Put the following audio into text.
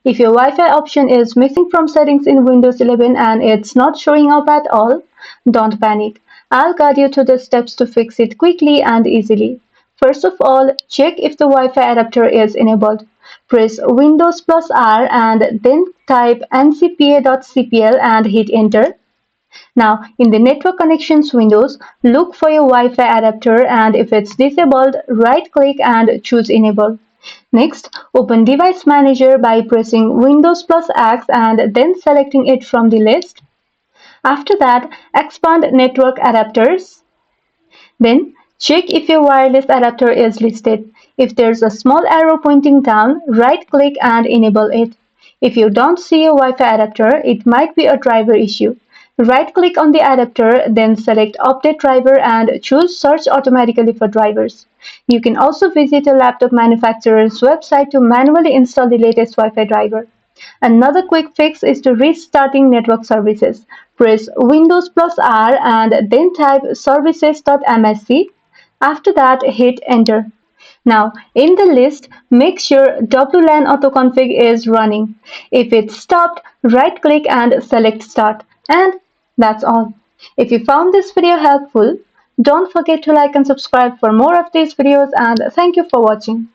If your Wi-Fi option is missing from settings in Windows 11 and it's not showing up at all, don't panic. I'll guide you through the steps to fix it quickly and easily. First of all, check if the Wi-Fi adapter is enabled. Press Windows plus R and then type ncpa.cpl and hit enter. Now, in the network connections windows, look for your Wi-Fi adapter and if it's disabled, right-click and choose enable. Next, open Device Manager by pressing Windows plus X and then selecting it from the list. After that, expand Network Adapters. Then, check if your wireless adapter is listed. If there's a small arrow pointing down, right-click and enable it. If you don't see a Wi-Fi adapter, it might be a driver issue. Right-click on the adapter, then select Update Driver and choose Search automatically for drivers. You can also visit a laptop manufacturer's website to manually install the latest Wi-Fi driver. Another quick fix is to restarting network services. Press Windows plus R and then type services.msc. After that, hit enter. Now, in the list, make sure WLAN autoconfig is running. If it's stopped, right-click and select Start. And that's all. If you found this video helpful, don't forget to like and subscribe for more of these videos and thank you for watching.